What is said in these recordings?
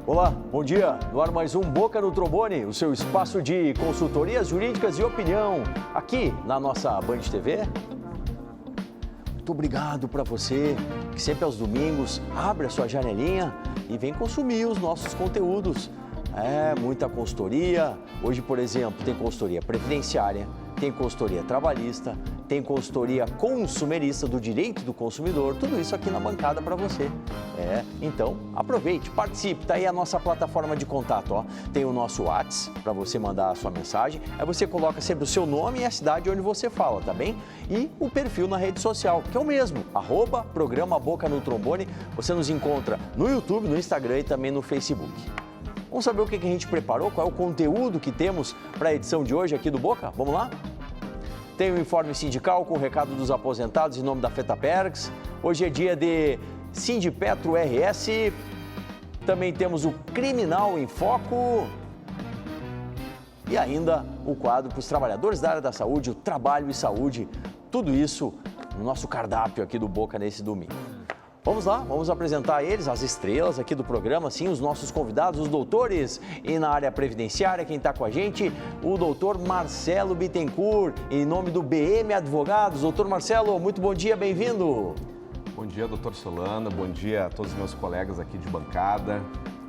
Olá, bom dia. No ar mais um Boca no Trombone, o seu espaço de consultorias jurídicas e opinião, aqui na nossa Band TV. Muito obrigado para você que sempre aos domingos abre a sua janelinha e vem consumir os nossos conteúdos. Muita consultoria. Hoje, por exemplo, tem consultoria previdenciária, tem consultoria trabalhista, tem consultoria consumerista do direito do consumidor, tudo isso aqui na bancada para você. Então aproveite, participe, tá aí a nossa plataforma de contato, ó. Tem o nosso WhatsApp para você mandar a sua mensagem, aí você coloca sempre o seu nome e a cidade onde você fala, tá bem? E o perfil na rede social, que é o mesmo, @programa Boca no Trombone, você nos encontra no YouTube, no Instagram e também no Facebook. Vamos saber o que a gente preparou, qual é o conteúdo que temos para a edição de hoje aqui do Boca? Vamos lá? Tem o informe sindical com o recado dos aposentados em nome da FETAPERGS. Hoje é dia de Sindipetro RS. Também temos o Criminal em Foco. E ainda o quadro para os trabalhadores da área da saúde, o Trabalho e Saúde. Tudo isso no nosso cardápio aqui do Boca nesse domingo. Vamos lá, vamos apresentar eles, as estrelas aqui do programa, sim, os nossos convidados, os doutores. E na área previdenciária, quem está com a gente, o doutor Marcelo Bittencourt, em nome do BM Advogados. Doutor Marcelo, muito bom dia, bem-vindo. Bom dia, doutor Solano, bom dia a todos os meus colegas aqui de bancada,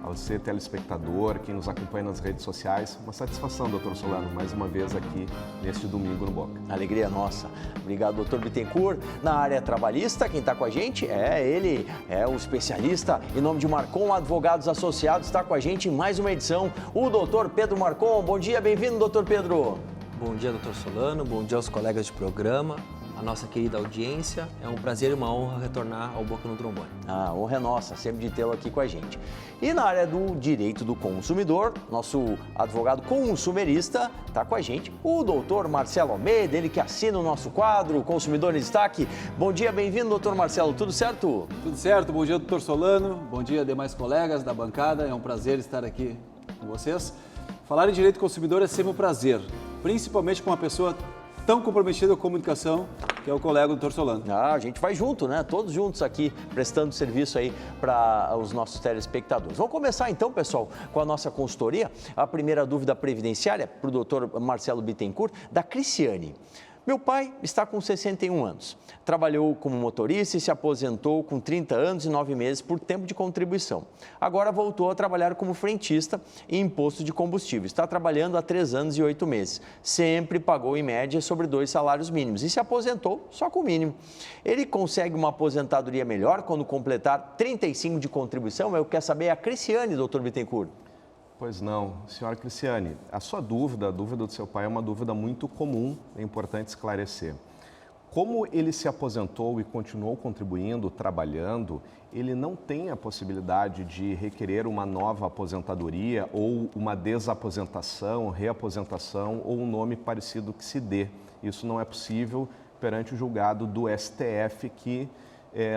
a você, telespectador, quem nos acompanha nas redes sociais. Uma satisfação, doutor Solano, mais uma vez aqui neste domingo no Boca. Alegria nossa. Obrigado, doutor Bittencourt. Na área trabalhista, quem está com a gente ele, é o especialista em nome de Marcon Advogados Associados, está com a gente em mais uma edição, o doutor Pedro Marcon. Bom dia, bem-vindo, doutor Pedro. Bom dia, doutor Solano, bom dia aos colegas de programa, a nossa querida audiência. É um prazer e uma honra retornar ao Boca no Trombone. A honra é nossa, sempre de tê-lo aqui com a gente. E na área do direito do consumidor, nosso advogado consumerista está com a gente, o doutor Marcelo Almeida, ele que assina o nosso quadro, Consumidor em Destaque. Bom dia, bem-vindo, doutor Marcelo, tudo certo? Tudo certo, bom dia, doutor Solano, bom dia, demais colegas da bancada, é um prazer estar aqui com vocês. Falar em direito do consumidor é sempre um prazer, principalmente com uma pessoa tão comprometida com a comunicação, que é o colega doutor Solano. A gente vai junto, né? Todos juntos aqui, prestando serviço aí para os nossos telespectadores. Vamos começar então, pessoal, com a nossa consultoria. A primeira dúvida previdenciária para o doutor Marcelo Bittencourt, da Cristiane. Meu pai está com 61 anos, trabalhou como motorista e se aposentou com 30 anos e 9 meses por tempo de contribuição. Agora voltou a trabalhar como frentista em imposto de combustível. Está trabalhando há 3 anos e 8 meses. Sempre pagou em média sobre 2 salários mínimos e se aposentou só com o mínimo. Ele consegue uma aposentadoria melhor quando completar 35 de contribuição? Eu quero saber a Cristiane, doutor Bittencourt. Pois não, senhora Cristiane, a sua dúvida, a dúvida do seu pai é uma dúvida muito comum, é importante esclarecer. Como ele se aposentou e continuou contribuindo, trabalhando, ele não tem a possibilidade de requerer uma nova aposentadoria ou uma desaposentação, reaposentação ou um nome parecido que se dê. Isso não é possível perante o julgado do STF que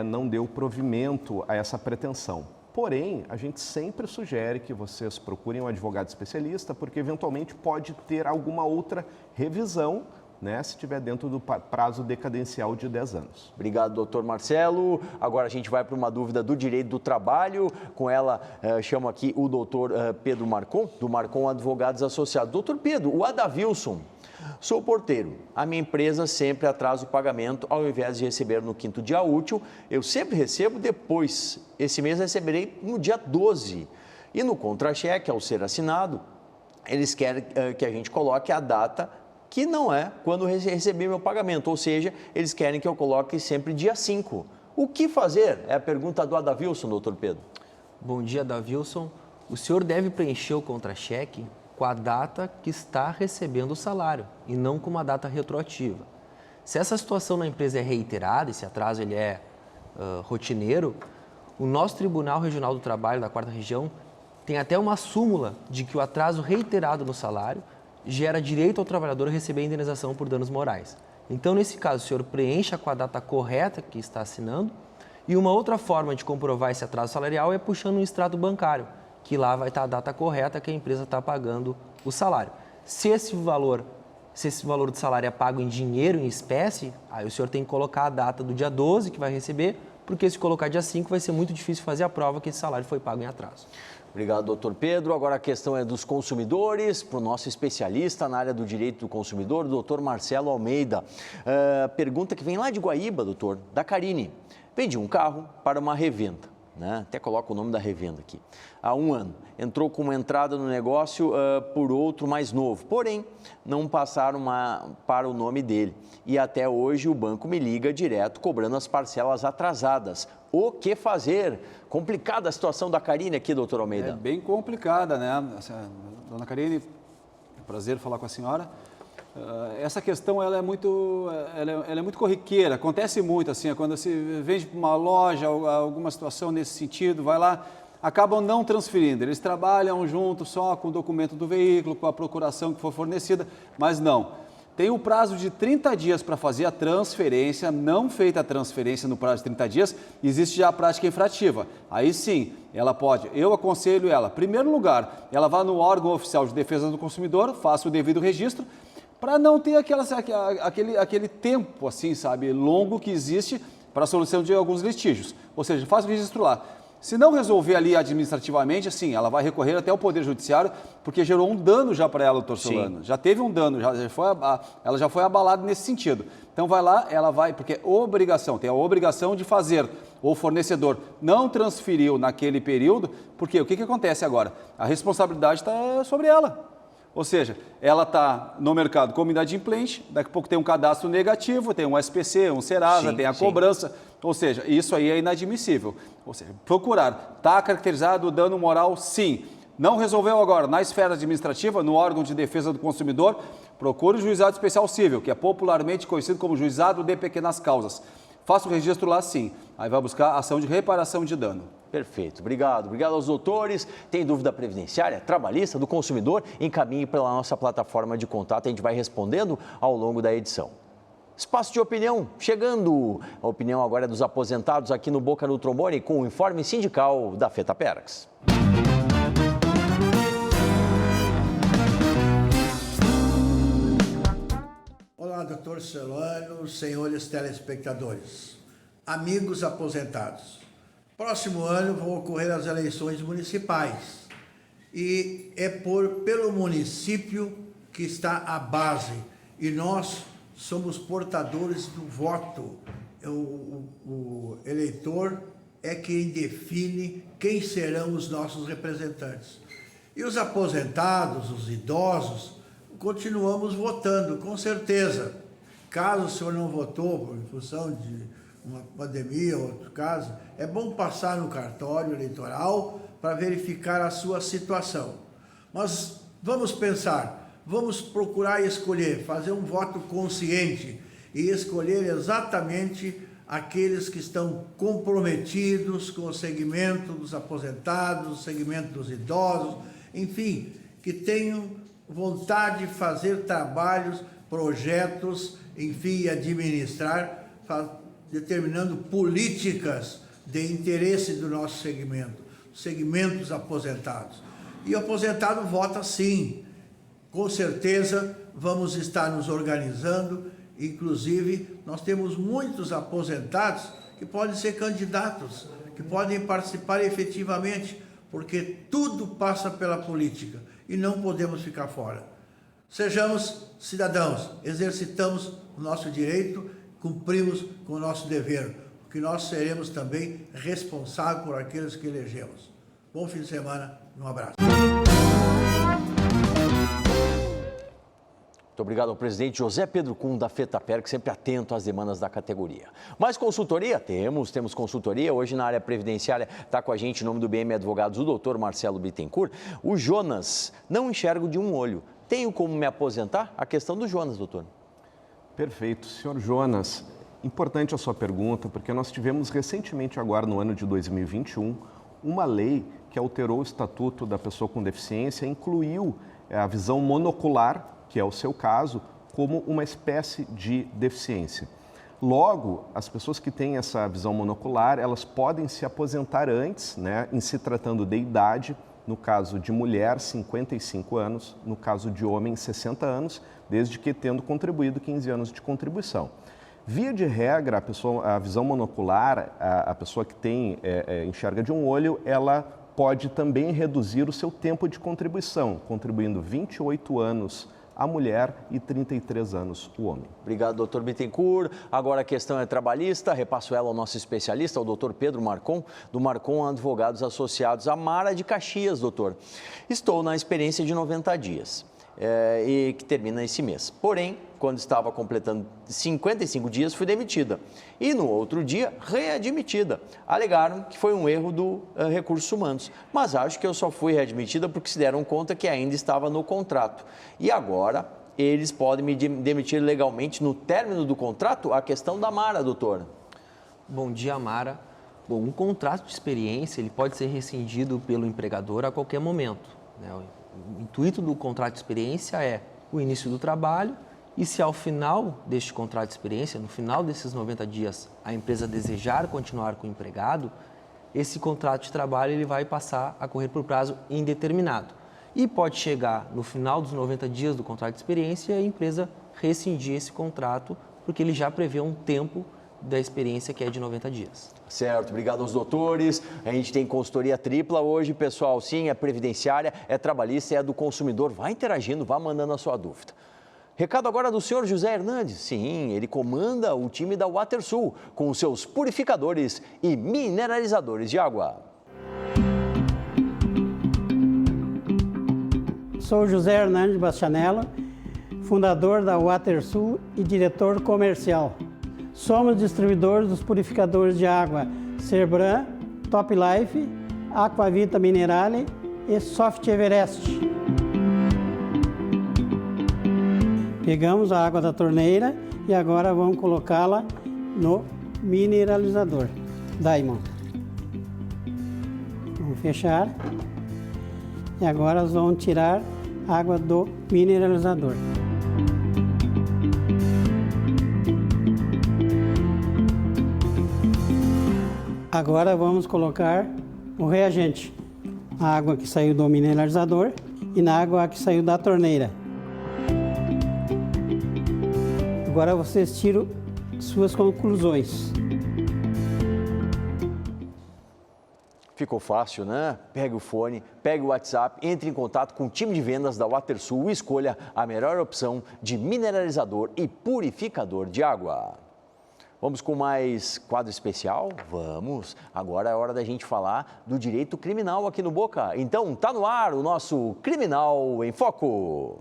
não deu provimento a essa pretensão. Porém, a gente sempre sugere que vocês procurem um advogado especialista, porque eventualmente pode ter alguma outra revisão, né, se estiver dentro do prazo decadencial de 10 anos. Obrigado, doutor Marcelo. Agora a gente vai para uma dúvida do direito do trabalho. Com ela, chamo aqui o doutor Pedro Marcon, do Marcon Advogados Associados. Doutor Pedro, o Adavilson. Sou porteiro. A minha empresa sempre atrasa o pagamento ao invés de receber no 5º dia útil. Eu sempre recebo depois. Esse mês receberei no dia 12. E no contra-cheque, ao ser assinado, eles querem que a gente coloque a data que não é quando receber meu pagamento. Ou seja, eles querem que eu coloque sempre dia 5. O que fazer? É a pergunta do Adavilson, doutor Pedro. Bom dia, Adavilson. O senhor deve preencher o contra-cheque com a data que está recebendo o salário e não com uma data retroativa. Se essa situação na empresa é reiterada, esse atraso ele é rotineiro, o nosso Tribunal Regional do Trabalho da 4ª Região tem até uma súmula de que o atraso reiterado no salário gera direito ao trabalhador a receber indenização por danos morais. Então, nesse caso, o senhor preencha com a data correta que está assinando e uma outra forma de comprovar esse atraso salarial é puxando um extrato bancário, que lá vai estar a data correta que a empresa está pagando o salário. Se esse valor do salário é pago em dinheiro, em espécie, aí o senhor tem que colocar a data do dia 12 que vai receber, porque se colocar dia 5 vai ser muito difícil fazer a prova que esse salário foi pago em atraso. Obrigado, doutor Pedro. Agora a questão é dos consumidores, para o nosso especialista na área do direito do consumidor, o doutor Marcelo Almeida. Pergunta que vem lá de Guaíba, doutor, da Karine. Vendi um carro para uma revenda, né? Até coloco o nome da revenda aqui. Há 1 ano. Entrou com uma entrada no negócio por outro mais novo. Porém, não passaram para o nome dele. E até hoje o banco me liga direto cobrando as parcelas atrasadas. O que fazer? Complicada a situação da Karine aqui, doutor Almeida. É bem complicada, né? Dona Karine, é um prazer falar com a senhora. Essa questão ela é muito corriqueira, acontece muito assim, quando se vende para uma loja, alguma situação nesse sentido, vai lá, acabam não transferindo, eles trabalham junto só com o documento do veículo, com a procuração que for fornecida, mas não. Tem o prazo de 30 dias para fazer a transferência, não feita a transferência no prazo de 30 dias, existe já a prática infrativa. Aí sim, ela pode, eu aconselho ela, em primeiro lugar, ela vá no órgão oficial de defesa do consumidor, faça o devido registro, para não ter aquele tempo, assim, sabe, longo que existe para a solução de alguns litígios. Ou seja, faz o registro lá. Se não resolver ali administrativamente, assim, ela vai recorrer até o Poder Judiciário, porque gerou um dano já para ela, doutor Solano. Já teve um dano, ela já foi abalada nesse sentido. Então vai lá, ela vai, porque tem a obrigação de fazer. O fornecedor não transferiu naquele período, porque o que acontece agora? A responsabilidade está sobre ela. Ou seja, ela está no mercado como inadimplente, daqui a pouco tem um cadastro negativo, tem um SPC, um Serasa, tem a cobrança. Ou seja, isso aí é inadmissível. Ou seja, procurar. Está caracterizado o dano moral? Sim. Não resolveu agora, na esfera administrativa, no órgão de defesa do consumidor, procure o Juizado Especial Cível, que é popularmente conhecido como Juizado de Pequenas Causas. Faça o registro lá sim. Aí vai buscar ação de reparação de dano. Perfeito, obrigado. Obrigado aos doutores. Tem dúvida previdenciária, trabalhista, do consumidor? Encaminhe pela nossa plataforma de contato, a gente vai respondendo ao longo da edição. Espaço de opinião, chegando. A opinião agora é dos aposentados aqui no Boca no Trombone com o informe sindical da FETAPERAX. Olá, doutor Solano, senhores telespectadores, amigos aposentados. Próximo ano vão ocorrer as eleições municipais e é pelo município que está a base e nós somos portadores do voto. O eleitor é quem define quem serão os nossos representantes. E os aposentados, os idosos, continuamos votando, com certeza. Caso o senhor não votou, em função de uma pandemia ou outro caso, é bom passar no cartório eleitoral para verificar a sua situação. Mas vamos pensar, vamos procurar escolher, fazer um voto consciente e escolher exatamente aqueles que estão comprometidos com o segmento dos aposentados, o segmento dos idosos, enfim, que tenham vontade de fazer trabalhos, projetos, enfim, administrar, determinando políticas de interesse do nosso segmento, segmentos aposentados. E o aposentado vota sim. Com certeza vamos estar nos organizando, inclusive nós temos muitos aposentados que podem ser candidatos, que podem participar efetivamente, porque tudo passa pela política e não podemos ficar fora. Sejamos cidadãos, exercitamos o nosso direito, cumprimos com o nosso dever, porque nós seremos também responsáveis por aqueles que elegemos. Bom fim de semana e um abraço. Muito obrigado ao presidente José Pedro Kuhn da FETAPERAX, sempre atento às demandas da categoria. Mais consultoria? Temos consultoria. Hoje na área previdenciária está com a gente, em nome do BM Advogados, o doutor Marcelo Bittencourt. O Jonas, não enxergo de um olho. Tenho como me aposentar? A questão do Jonas, doutor. Perfeito. Senhor Jonas, importante a sua pergunta, porque nós tivemos recentemente, agora no ano de 2021, uma lei que alterou o Estatuto da Pessoa com Deficiência, incluiu a visão monocular, que é o seu caso, como uma espécie de deficiência. Logo, as pessoas que têm essa visão monocular, elas podem se aposentar antes, né, em se tratando de idade, no caso de mulher, 55 anos, no caso de homem, 60 anos, desde que tendo contribuído 15 anos de contribuição. Via de regra, a visão monocular, a pessoa que tem enxerga de um olho, ela pode também reduzir o seu tempo de contribuição, contribuindo 28 anos a mulher e 33 anos o homem. Obrigado, doutor Bittencourt. Agora a questão é trabalhista, repasso ela ao nosso especialista, o doutor Pedro Marcon, do Marcon Advogados Associados à Mara de Caxias, doutor. Estou na experiência de 90 dias. E que termina esse mês. Porém, quando estava completando 55 dias, fui demitida. E no outro dia, readmitida. Alegaram que foi um erro do Recursos Humanos. Mas acho que eu só fui readmitida porque se deram conta que ainda estava no contrato. E agora, eles podem me demitir legalmente no término do contrato? A questão da Mara, doutor. Bom dia, Mara. Bom, um contrato de experiência ele pode ser rescindido pelo empregador a qualquer momento, né? O intuito do contrato de experiência é o início do trabalho e se ao final deste contrato de experiência, no final desses 90 dias, a empresa desejar continuar com o empregado, esse contrato de trabalho ele vai passar a correr por prazo indeterminado. E pode chegar no final dos 90 dias do contrato de experiência e a empresa rescindir esse contrato, porque ele já prevê um tempo da experiência que é de 90 dias. Certo, obrigado aos doutores. A gente tem consultoria tripla hoje, pessoal. Sim, é previdenciária, é trabalhista, é do consumidor. Vá interagindo, vá mandando a sua dúvida. Recado agora do senhor José Hernandes. Sim, ele comanda o time da WaterSul com os seus purificadores e mineralizadores de água. Sou José Hernandes Bastianello, fundador da WaterSul e diretor comercial. Somos distribuidores dos purificadores de água Cerbran, Top Life, Aquavita Minerale e Soft Everest. Pegamos a água da torneira e agora vamos colocá-la no mineralizador Diamond. Vamos fechar e agora nós vamos tirar a água do mineralizador. Agora vamos colocar o reagente, a água que saiu do mineralizador e na água que saiu da torneira. Agora vocês tiram suas conclusões. Ficou fácil, né? Pegue o fone, pegue o WhatsApp, entre em contato com o time de vendas da WaterSul e escolha a melhor opção de mineralizador e purificador de água. Vamos com mais quadro especial? Vamos! Agora é hora da gente falar do direito criminal aqui no Boca. Então, tá no ar o nosso Criminal em Foco.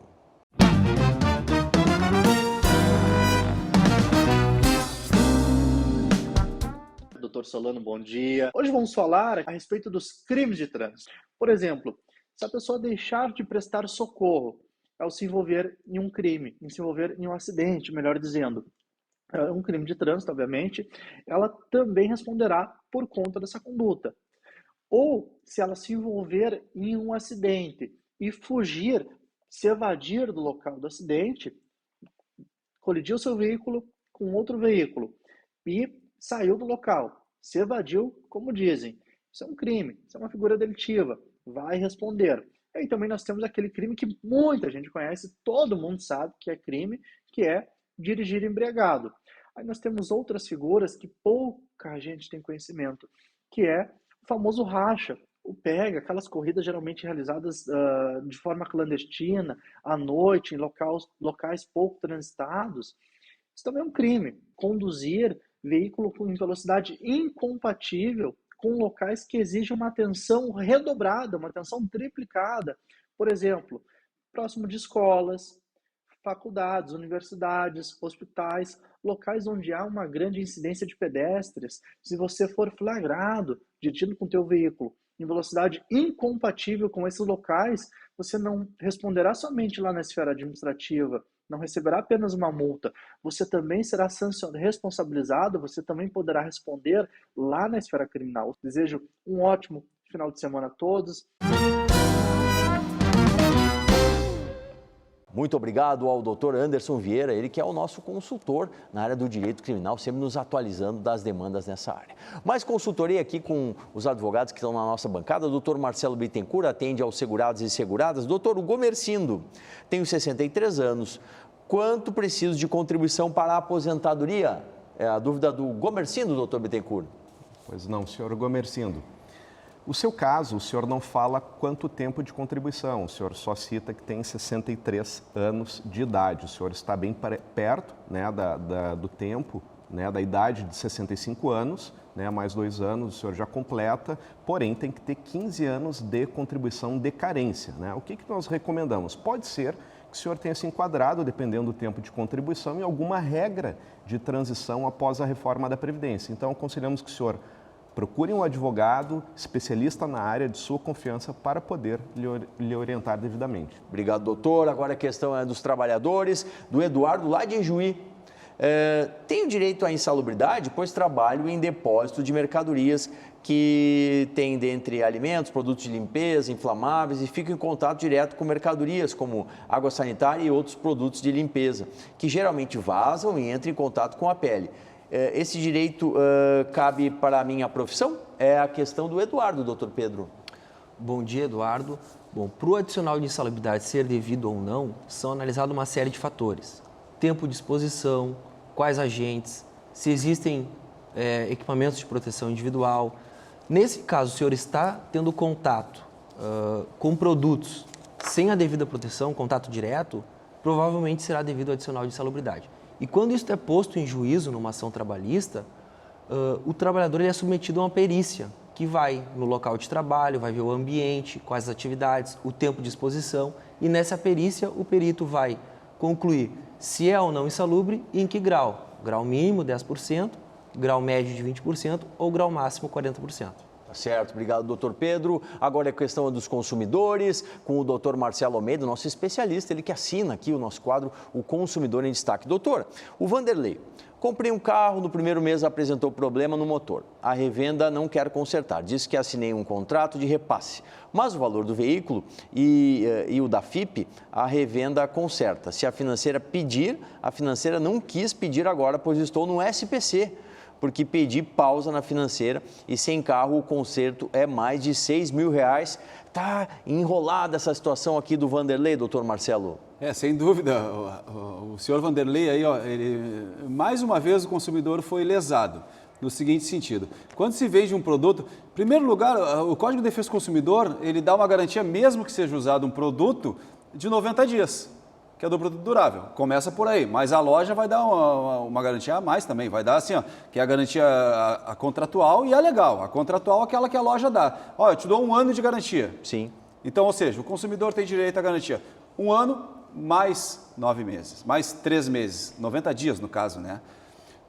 Doutor Solano, bom dia. Hoje vamos falar a respeito dos crimes de trânsito. Por exemplo, se a pessoa deixar de prestar socorro ao se envolver em um crime, em se envolver em um acidente, melhor dizendo, um crime de trânsito, obviamente, ela também responderá por conta dessa conduta. Ou, se ela se envolver em um acidente e fugir, se evadir do local do acidente, colidiu seu veículo com outro veículo e saiu do local, se evadiu, como dizem. Isso é um crime, isso é uma figura delitiva, vai responder. E aí também nós temos aquele crime que muita gente conhece, todo mundo sabe que é crime, que é dirigir embriagado. Aí nós temos outras figuras que pouca gente tem conhecimento, que é o famoso racha, o pega, aquelas corridas geralmente realizadas de forma clandestina, à noite, em locais pouco transitados. Isso também é um crime. Conduzir veículo em velocidade incompatível com locais que exigem uma atenção redobrada, uma atenção triplicada. Por exemplo, próximo de escolas, faculdades, universidades, hospitais, locais onde há uma grande incidência de pedestres. Se você for flagrado dirigindo com o teu veículo em velocidade incompatível com esses locais, você não responderá somente lá na esfera administrativa, não receberá apenas uma multa, você também será responsabilizado, você também poderá responder lá na esfera criminal. Desejo um ótimo final de semana a todos. Muito obrigado ao doutor Anderson Vieira, ele que é o nosso consultor na área do direito criminal, sempre nos atualizando das demandas nessa área. Mais consultoria aqui com os advogados que estão na nossa bancada. O doutor Marcelo Bittencourt atende aos segurados e seguradas. Doutor Hugo Mercindo, tenho 63 anos. Quanto preciso de contribuição para a aposentadoria? É a dúvida do Gomercindo, doutor Bittencourt. Pois não, senhor Gomercindo. O seu caso, o senhor não fala quanto tempo de contribuição, o senhor só cita que tem 63 anos de idade. O senhor está bem perto, né, do tempo, né, da idade de 65 anos, né, mais 2 anos o senhor já completa, porém tem que ter 15 anos de contribuição de carência. Né? O que nós recomendamos? Pode ser que o senhor tenha se enquadrado, dependendo do tempo de contribuição, em alguma regra de transição após a reforma da Previdência. Então, aconselhamos que o senhor procure um advogado especialista na área de sua confiança para poder lhe orientar devidamente. Obrigado, doutor. Agora a questão é dos trabalhadores, do Eduardo lá de Ijuí. Tenho direito à insalubridade, pois trabalho em depósito de mercadorias que tem dentre alimentos, produtos de limpeza, inflamáveis e fico em contato direto com mercadorias como água sanitária e outros produtos de limpeza, que geralmente vazam e entram em contato com a pele. Esse direito cabe para a minha profissão? É a questão do Eduardo, doutor Pedro. Bom dia, Eduardo. Bom, para o adicional de insalubridade ser devido ou não, são analisados uma série de fatores. Tempo de exposição, quais agentes, se existem equipamentos de proteção individual. Nesse caso, o senhor está tendo contato com produtos sem a devida proteção, contato direto, provavelmente será devido ao adicional de insalubridade. E quando isso é posto em juízo numa ação trabalhista, o trabalhador ele é submetido a uma perícia, que vai no local de trabalho, vai ver o ambiente, quais as atividades, o tempo de exposição, e nessa perícia o perito vai concluir se é ou não insalubre e em que grau. Grau mínimo 10%, grau médio de 20% ou grau máximo 40%. Tá certo, obrigado, doutor Pedro. Agora é a questão dos consumidores, com o doutor Marcelo Almeida, nosso especialista, ele que assina aqui o nosso quadro, o Consumidor em Destaque. Doutor, o Vanderlei, comprei um carro, no primeiro mês apresentou problema no motor. A revenda não quer consertar, disse que assinei um contrato de repasse. Mas o valor do veículo e o da FIP, a revenda conserta. Se a financeira pedir, a financeira não quis pedir agora, pois estou no SPC. Porque pedi pausa na financeira e sem carro o conserto é mais de R$6 mil. Tá enrolada essa situação aqui do Vanderlei, doutor Marcelo? Sem dúvida. O senhor Vanderlei aí, mais uma vez o consumidor foi lesado. No seguinte sentido, quando se vende um produto, em primeiro lugar, o Código de Defesa do Consumidor, ele dá uma garantia, mesmo que seja usado um produto, de 90 dias. Que é do produto durável. Começa por aí, mas a loja vai dar uma garantia a mais também, vai dar assim, que é a garantia a contratual e a legal. A contratual é aquela que a loja dá. Eu te dou 1 ano de garantia. Sim. Então, ou seja, o consumidor tem direito à garantia. 1 ano mais 9 meses, mais 3 meses, 90 dias no caso, né?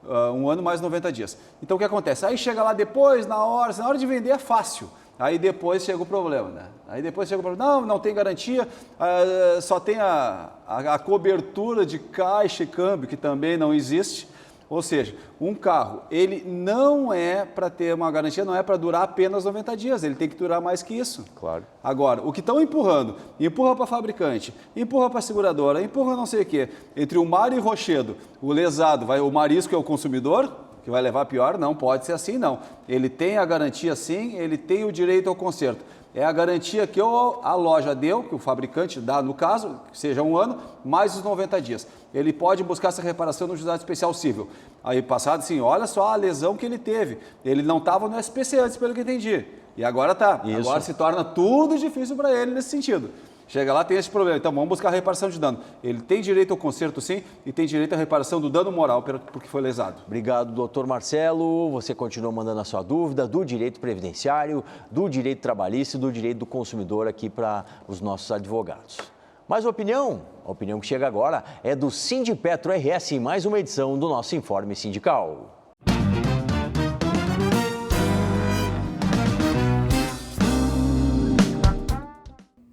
1 ano mais 90 dias. Então, o que acontece? Aí chega lá depois, na hora de vender é fácil. Aí depois chega o problema, né? Não tem garantia, só tem a cobertura de caixa e câmbio, que também não existe. Ou seja, um carro, ele não é para ter uma garantia, não é para durar apenas 90 dias, ele tem que durar mais que isso. Claro. Agora, o que estão empurra para fabricante, empurra para seguradora, empurra não sei o quê, entre o mar e o rochedo, o lesado, o marisco é o consumidor, que vai levar pior, não pode ser assim, não. Ele tem a garantia sim, ele tem o direito ao conserto. É a garantia que a loja deu, que o fabricante dá no caso, que seja 1 ano, mais os 90 dias. Ele pode buscar essa reparação no Juizado Especial Cível. Aí passado assim, olha só a lesão que ele teve. Ele não estava no SPC antes, pelo que entendi. E agora está. Agora se torna tudo difícil para ele nesse sentido. Chega lá, tem esse problema. Então, vamos buscar a reparação de dano. Ele tem direito ao conserto, sim, e tem direito à reparação do dano moral porque foi lesado. Obrigado, doutor Marcelo. Você continua mandando a sua dúvida do direito previdenciário, do direito trabalhista e do direito do consumidor aqui para os nossos advogados. Mais opinião? A opinião que chega agora é do Sindipetro RS em mais uma edição do nosso Informe Sindical.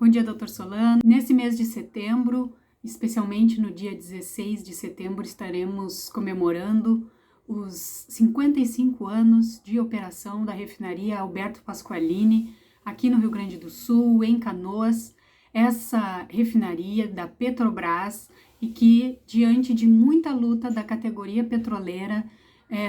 Bom dia, doutor Solano. Nesse mês de setembro, especialmente no dia 16 de setembro, estaremos comemorando os 55 anos de operação da refinaria Alberto Pasqualini, aqui no Rio Grande do Sul, em Canoas. Essa refinaria da Petrobras e que, diante de muita luta da categoria petroleira,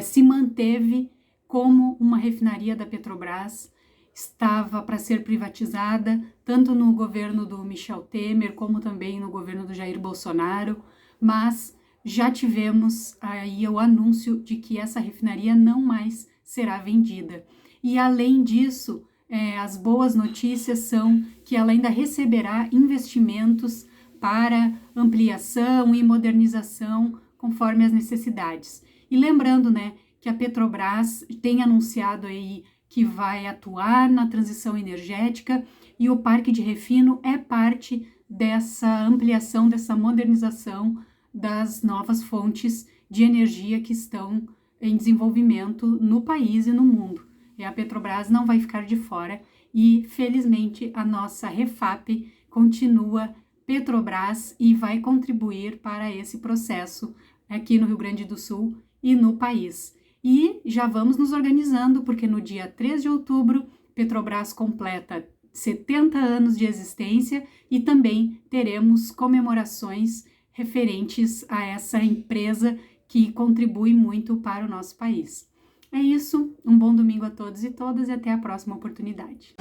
se manteve como uma refinaria da Petrobras. Estava para ser privatizada, tanto no governo do Michel Temer, como também no governo do Jair Bolsonaro, mas já tivemos aí o anúncio de que essa refinaria não mais será vendida. E além disso, as boas notícias são que ela ainda receberá investimentos para ampliação e modernização conforme as necessidades. E lembrando, né, que a Petrobras tem anunciado aí que vai atuar na transição energética e o Parque de Refino é parte dessa ampliação, dessa modernização das novas fontes de energia que estão em desenvolvimento no país e no mundo. E a Petrobras não vai ficar de fora e, felizmente, a nossa Refap continua Petrobras e vai contribuir para esse processo aqui no Rio Grande do Sul e no país. E já vamos nos organizando, porque no dia 3 de outubro, Petrobras completa 70 anos de existência e também teremos comemorações referentes a essa empresa que contribui muito para o nosso país. É isso, um bom domingo a todos e todas e até a próxima oportunidade.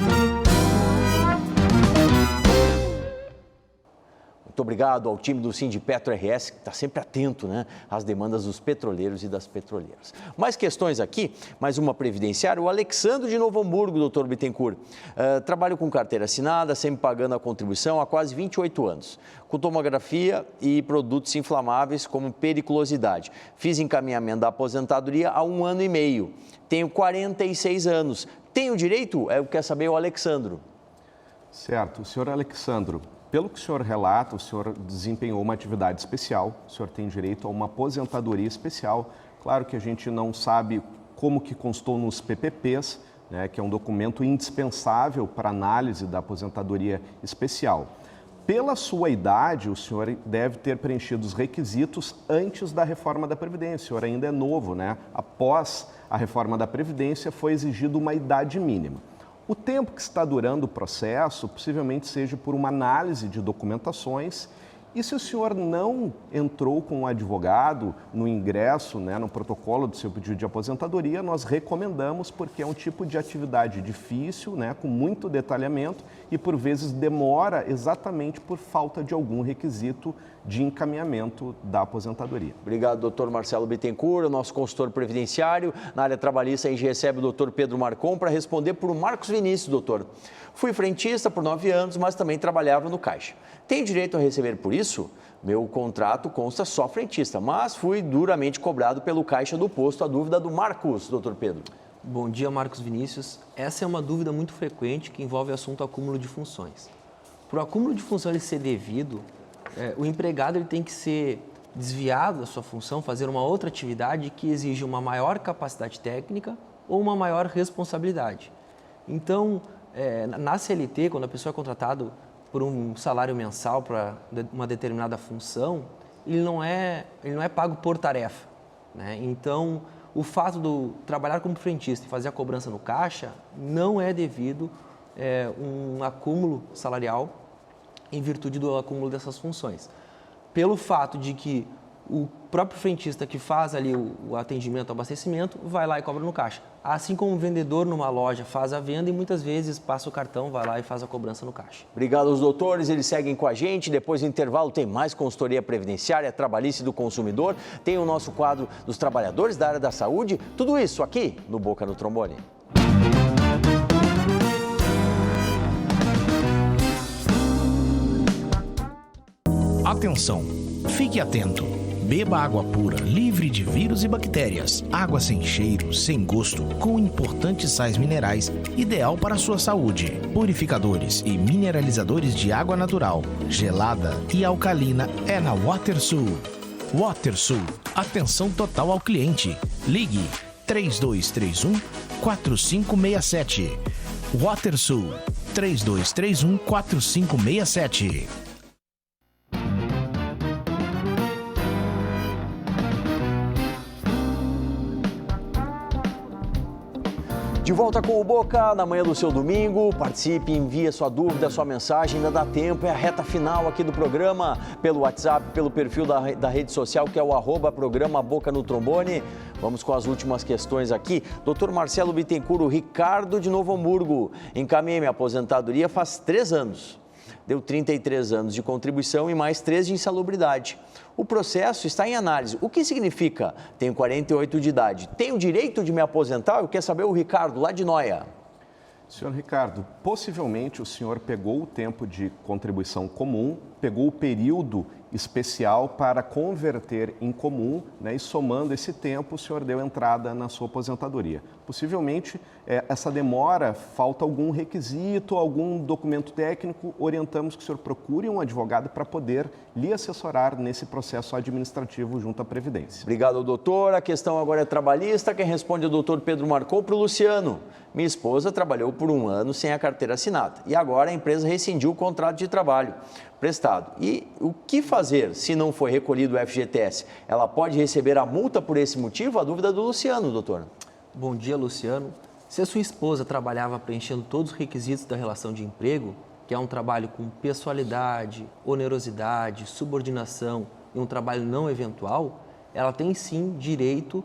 Muito obrigado ao time do Sindipetro RS, que está sempre atento, né, às demandas dos petroleiros e das petroleiras. Mais questões aqui, mais uma previdenciária. O Alexandre de Novo Hamburgo, doutor Bittencourt. Trabalho com carteira assinada, sempre pagando a contribuição há quase 28 anos, com tomografia e produtos inflamáveis como periculosidade. Fiz encaminhamento da aposentadoria há 1 ano e meio. Tenho 46 anos. Tenho direito? Quer saber o Alexandro. Certo. Senhor Alexandro, pelo que o senhor relata, o senhor desempenhou uma atividade especial, o senhor tem direito a uma aposentadoria especial. Claro que a gente não sabe como que constou nos PPPs, né, que é um documento indispensável para análise da aposentadoria especial. Pela sua idade, o senhor deve ter preenchido os requisitos antes da reforma da Previdência. O senhor ainda é novo, né? Após a reforma da Previdência, foi exigido uma idade mínima. O tempo que está durando o processo possivelmente seja por uma análise de documentações e se o senhor não entrou com um advogado no ingresso, né, no protocolo do seu pedido de aposentadoria, nós recomendamos porque é um tipo de atividade difícil, né, com muito detalhamento e por vezes demora exatamente por falta de algum requisito de encaminhamento da aposentadoria. Obrigado, doutor Marcelo Bittencourt, o nosso consultor previdenciário. Na área trabalhista, a gente recebe o doutor Pedro Marcon para responder por Marcos Vinícius, doutor. Fui frentista por 9 anos, mas também trabalhava no Caixa. Tenho direito a receber por isso? Meu contrato consta só frentista, mas fui duramente cobrado pelo Caixa do Posto. A dúvida do Marcos, doutor Pedro. Bom dia, Marcos Vinícius. Essa é uma dúvida muito frequente que envolve o assunto acúmulo de funções. Para o acúmulo de funções ele ser devido, o empregado ele tem que ser desviado da sua função, fazer uma outra atividade que exige uma maior capacidade técnica ou uma maior responsabilidade. Então, na CLT, quando a pessoa é contratada por um salário mensal para uma determinada função, ele não é pago por tarefa, né? Então, o fato de trabalhar como frentista e fazer a cobrança no caixa não é devido um acúmulo salarial em virtude do acúmulo dessas funções. Pelo fato de que o próprio frentista que faz ali o atendimento, o abastecimento, vai lá e cobra no caixa. Assim como o vendedor numa loja faz a venda e muitas vezes passa o cartão, vai lá e faz a cobrança no caixa. Obrigado aos doutores, eles seguem com a gente. Depois do intervalo tem mais consultoria previdenciária, trabalhista e do consumidor. Tem o nosso quadro dos trabalhadores da área da saúde. Tudo isso aqui no Boca no Trombone. Atenção, fique atento. Beba água pura, livre de vírus e bactérias. Água sem cheiro, sem gosto, com importantes sais minerais, ideal para a sua saúde. Purificadores e mineralizadores de água natural, gelada e alcalina é na WaterSul. WaterSul, atenção total ao cliente. Ligue 3231-4567. WaterSul, 3231-4567. De volta com o Boca, na manhã do seu domingo. Participe, envie a sua dúvida, a sua mensagem, ainda dá tempo. É a reta final aqui do programa, pelo WhatsApp, pelo perfil da rede social, que é o @programa Boca no Trombone. Vamos com as últimas questões aqui. Doutor Marcelo Bittencourt, o Ricardo de Novo Hamburgo. Encaminhei minha aposentadoria faz 3 anos. Deu 33 anos de contribuição e mais 3 de insalubridade. O processo está em análise. O que significa? Tenho 48 de idade. Tenho direito de me aposentar? Eu quero saber o Ricardo, lá de Noia. Senhor Ricardo, possivelmente o senhor pegou o tempo de contribuição comum, pegou o período especial para converter em comum, né, e somando esse tempo o senhor deu entrada na sua aposentadoria. Possivelmente essa demora, falta algum requisito, algum documento técnico, orientamos que o senhor procure um advogado para poder lhe assessorar nesse processo administrativo junto à Previdência. Obrigado, doutor. A questão agora é trabalhista. Quem responde é o doutor Pedro Marcou para o Luciano. Minha esposa trabalhou por 1 ano sem a carteira assinada e agora a empresa rescindiu o contrato de trabalho prestado. E o que fazer se não foi recolhido o FGTS? Ela pode receber a multa por esse motivo? A dúvida do Luciano, doutor. Bom dia, Luciano. Se a sua esposa trabalhava preenchendo todos os requisitos da relação de emprego, que é um trabalho com pessoalidade, onerosidade, subordinação e um trabalho não eventual, ela tem sim direito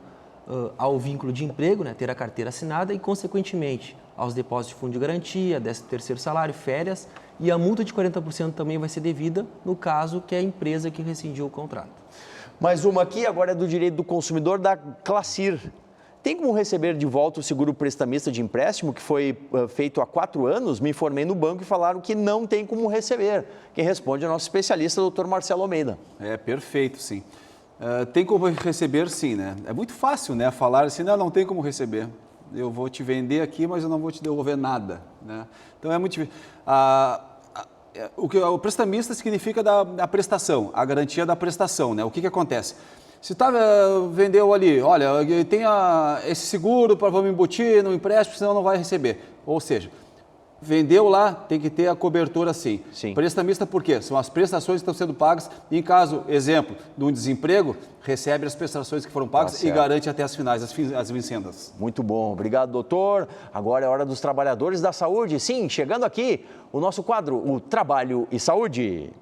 ao vínculo de emprego, né, ter a carteira assinada e, consequentemente, aos depósitos de fundo de garantia, 13º salário, férias, e a multa de 40% também vai ser devida no caso que é a empresa que rescindiu o contrato. Mais uma aqui, agora é do direito do consumidor da Classir. Tem como receber de volta o seguro prestamista de empréstimo que foi feito há 4 anos? Me informei no banco e falaram que não tem como receber. Quem responde é o nosso especialista, doutor Marcelo Almeida. É, perfeito, sim. Tem como receber, sim, né? É muito fácil, né? Falar assim, não tem como receber. Eu vou te vender aqui, mas eu não vou te devolver nada, né? Então é muito difícil. O prestamista significa a prestação, a garantia da prestação, né? O que acontece? Se vendeu ali, olha, tem esse seguro para vamos embutir no empréstimo, senão não vai receber. Ou seja, vendeu lá, tem que ter a cobertura sim. Prestamista por quê? São as prestações que estão sendo pagas e em caso, exemplo, de um desemprego, recebe as prestações que foram pagas e garante até as finais, as vincendas. Muito bom, obrigado, doutor. Agora é hora dos trabalhadores da saúde. Sim, chegando aqui, o nosso quadro, o Trabalho e Saúde.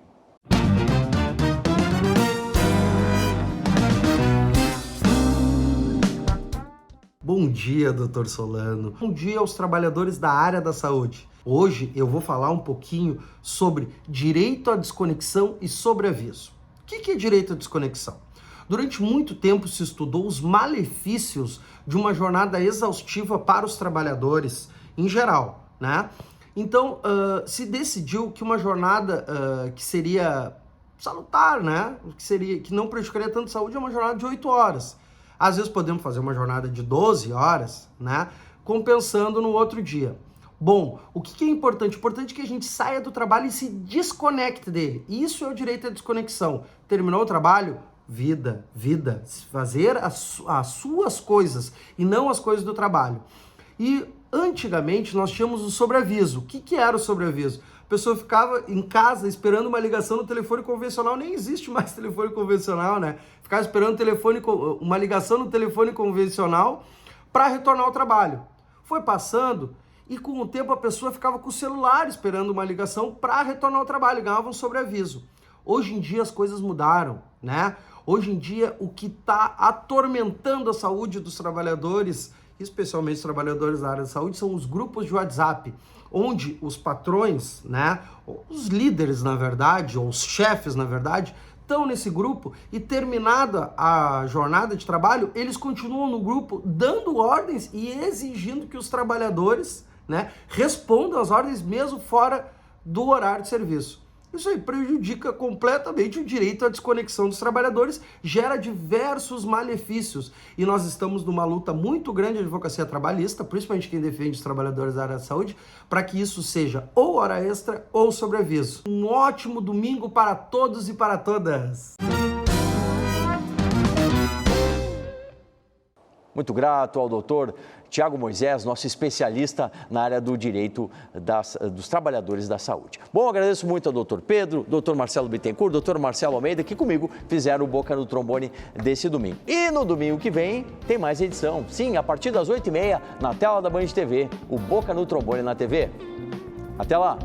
Bom dia, doutor Solano. Bom dia aos trabalhadores da área da saúde. Hoje eu vou falar um pouquinho sobre direito à desconexão e sobreaviso. O que é direito à desconexão? Durante muito tempo se estudou os malefícios de uma jornada exaustiva para os trabalhadores em geral, né? Então, se decidiu que uma jornada que seria salutar, né? Que não prejudicaria tanto a saúde é uma jornada de 8 horas. Às vezes podemos fazer uma jornada de 12 horas, né? Compensando no outro dia. Bom, o que é importante? Importante que a gente saia do trabalho e se desconecte dele. Isso é o direito à desconexão. Terminou o trabalho? Vida. Fazer as suas coisas e não as coisas do trabalho. E antigamente nós tínhamos o sobreaviso. O que era o sobreaviso? A pessoa ficava em casa esperando uma ligação no telefone convencional. Nem existe mais telefone convencional, né? Ficava esperando uma ligação no telefone convencional para retornar ao trabalho. Foi passando e com o tempo a pessoa ficava com o celular esperando uma ligação para retornar ao trabalho e ganhava um sobreaviso. Hoje em dia as coisas mudaram, né? Hoje em dia o que está atormentando a saúde dos trabalhadores, especialmente os trabalhadores da área da saúde, são os grupos de WhatsApp, onde os patrões, né, os líderes na verdade, ou os chefes na verdade, estão nesse grupo e terminada a jornada de trabalho, eles continuam no grupo dando ordens e exigindo que os trabalhadores, né, respondam às ordens mesmo fora do horário de serviço. Isso aí prejudica completamente o direito à desconexão dos trabalhadores, gera diversos malefícios. E nós estamos numa luta muito grande de advocacia trabalhista, principalmente quem defende os trabalhadores da área da saúde, para que isso seja ou hora extra ou sobreaviso. Um ótimo domingo para todos e para todas! Muito grato ao doutor Tiago Moisés, nosso especialista na área do direito dos trabalhadores da saúde. Bom, agradeço muito ao doutor Pedro, doutor Marcelo Bittencourt, doutor Marcelo Almeida, que comigo fizeram o Boca no Trombone desse domingo. E no domingo que vem tem mais edição. Sim, a partir das 8h30, na tela da Band TV, o Boca no Trombone na TV. Até lá!